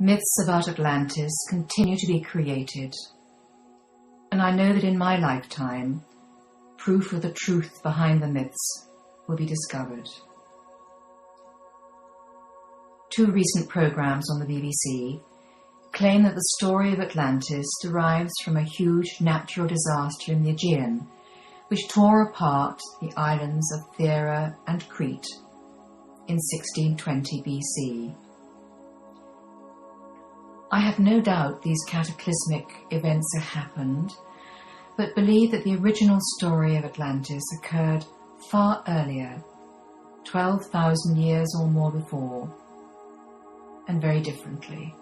Myths about Atlantis continue to be created, and I know that in my lifetime, proof of the truth behind the myths will be discovered. 2 recent programs on the BBC claim that the story of Atlantis derives from a huge natural disaster in the Aegean, which tore apart the islands of Thera and Crete in 1620 BC. I have no doubt these cataclysmic events have happened, but believe that the original story of Atlantis occurred far earlier, 12,000 years or more before, and very differently.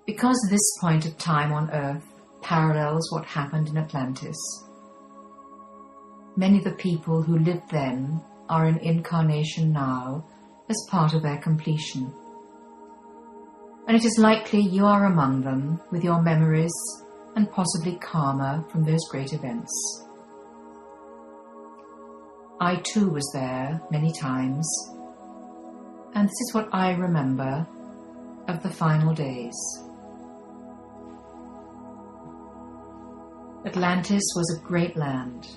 Because this point of time on Earth parallels what happened in Atlantis, many of the people who lived then are in incarnation now as part of their completion. And it is likely you are among them with your memories and possibly karma from those great events. I too was there many times, and this is what I remember of the final days. Atlantis was a great land,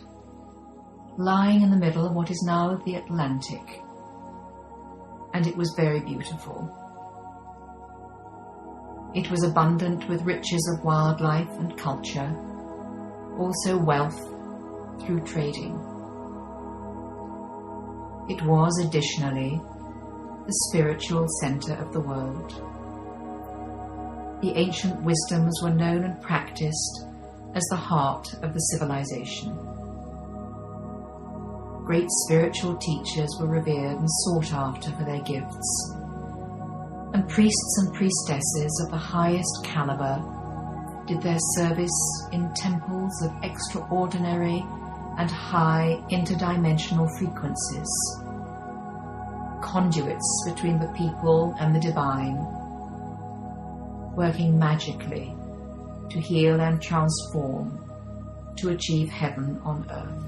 lying in the middle of what is now the Atlantic, and it was very beautiful. It was abundant with riches of wildlife and culture, also wealth through trading. It was additionally the spiritual center of the world. The ancient wisdoms were known and practiced as the heart of the civilization. Great spiritual teachers were revered and sought after for their gifts, and priests and priestesses of the highest caliber did their service in temples of extraordinary and high interdimensional frequencies, conduits between the people and the divine, working magically to heal and transform to achieve heaven on earth.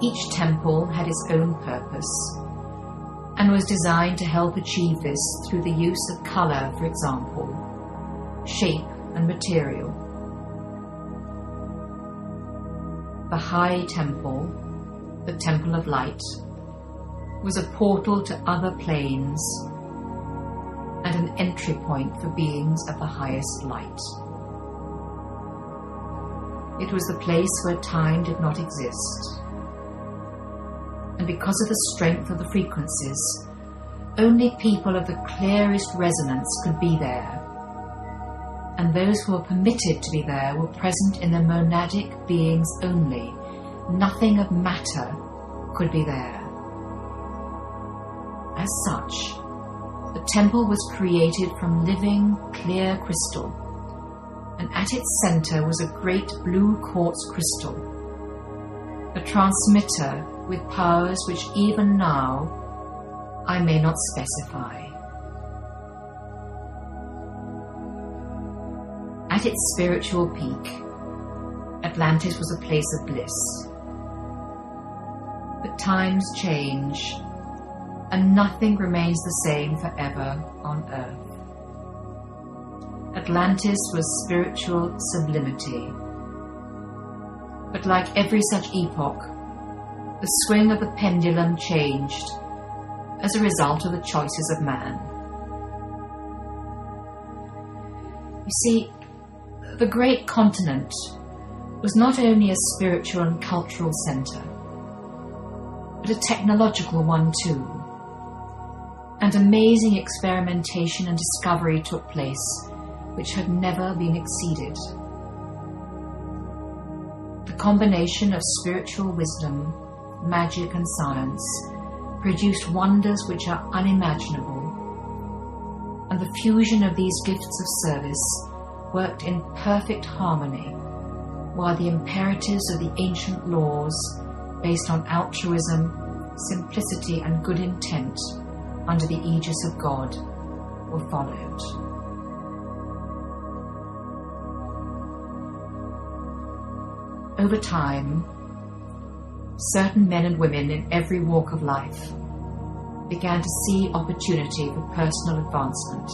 Each temple had its own purpose and was designed to help achieve this through the use of color, for example, shape and material. The High Temple, the Temple of Light, was a portal to other planes and an entry point for beings of the highest light. It was the place where time did not exist. And because of the strength of the frequencies, only people of the clearest resonance could be there. And those who were permitted to be there were present in the monadic beings only. Nothing of matter could be there. As such, the temple was created from living, clear crystal, and at its center was a great blue quartz crystal, a transmitter with powers which even now I may not specify. At its spiritual peak, Atlantis was a place of bliss. But times change, and nothing remains the same forever on Earth. Atlantis was spiritual sublimity. But like every such epoch, the swing of the pendulum changed as a result of the choices of man. You see, the great continent was not only a spiritual and cultural center, but a technological one too. And amazing experimentation and discovery took place which had never been exceeded. The combination of spiritual wisdom, magic and science produced wonders which are unimaginable, and the fusion of these gifts of service worked in perfect harmony, while the imperatives of the ancient laws based on altruism, simplicity and good intent under the aegis of God were followed. Over time, certain men and women in every walk of life began to see opportunity for personal advancement,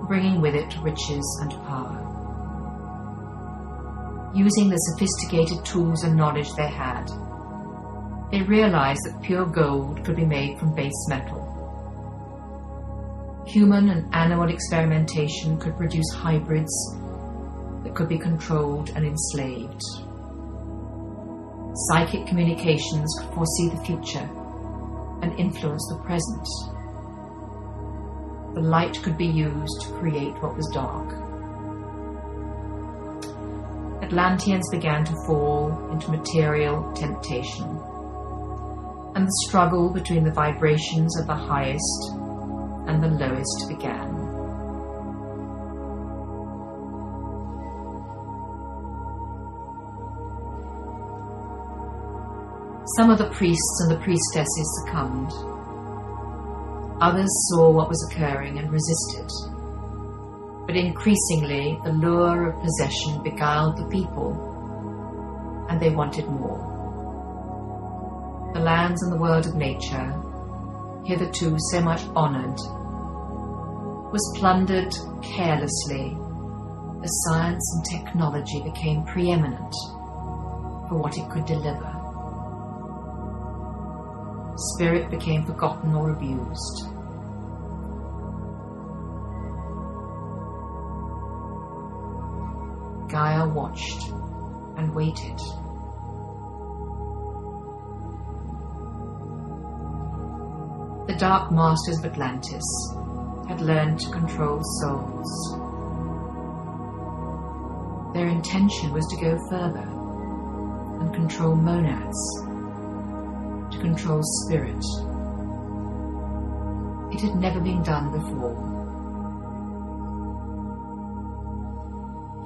bringing with it riches and power. Using the sophisticated tools and knowledge they had, they realized that pure gold could be made from base metal. Human and animal experimentation could produce hybrids that could be controlled and enslaved. Psychic communications could foresee the future and influence the present. The light could be used to create what was dark. Atlanteans began to fall into material temptation, and the struggle between the vibrations of the highest and the lowest began. Some of the priests and the priestesses succumbed. Others saw what was occurring and resisted. But increasingly, the lure of possession beguiled the people, and they wanted more. The lands and the world of nature, hitherto so much honoured, was plundered carelessly as science and technology became preeminent for what it could deliver. Spirit became forgotten or abused. Gaia watched and waited. The Dark Masters of Atlantis had learned to control souls. Their intention was to go further and control monads, to control spirit. It had never been done before.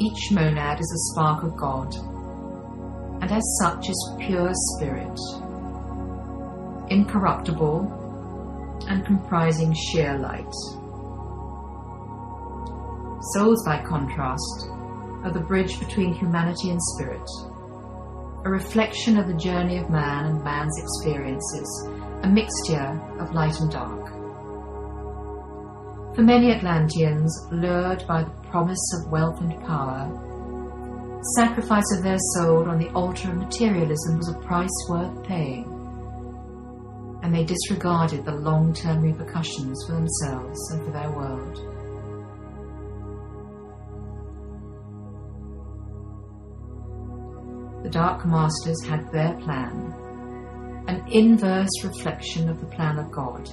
Each monad is a spark of God, and as such is pure spirit, incorruptible and comprising sheer light. Souls, by contrast, are the bridge between humanity and spirit, a reflection of the journey of man and man's experiences, a mixture of light and dark. For many Atlanteans, lured by the promise of wealth and power, sacrifice of their soul on the altar of materialism was a price worth paying, and they disregarded the long-term repercussions for themselves and for their world. The Dark Masters had their plan, an inverse reflection of the plan of God,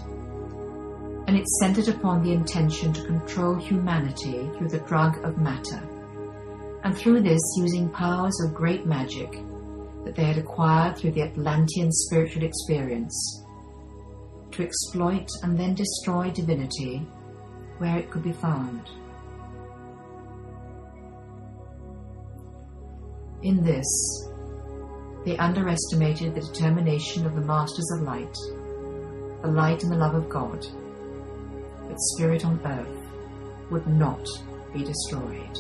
and it centered upon the intention to control humanity through the drug of matter, and through this using powers of great magic that they had acquired through the Atlantean spiritual experience to exploit and then destroy divinity where it could be found. In this, they underestimated the determination of the Masters of Light, the light and the love of God, that spirit on earth would not be destroyed.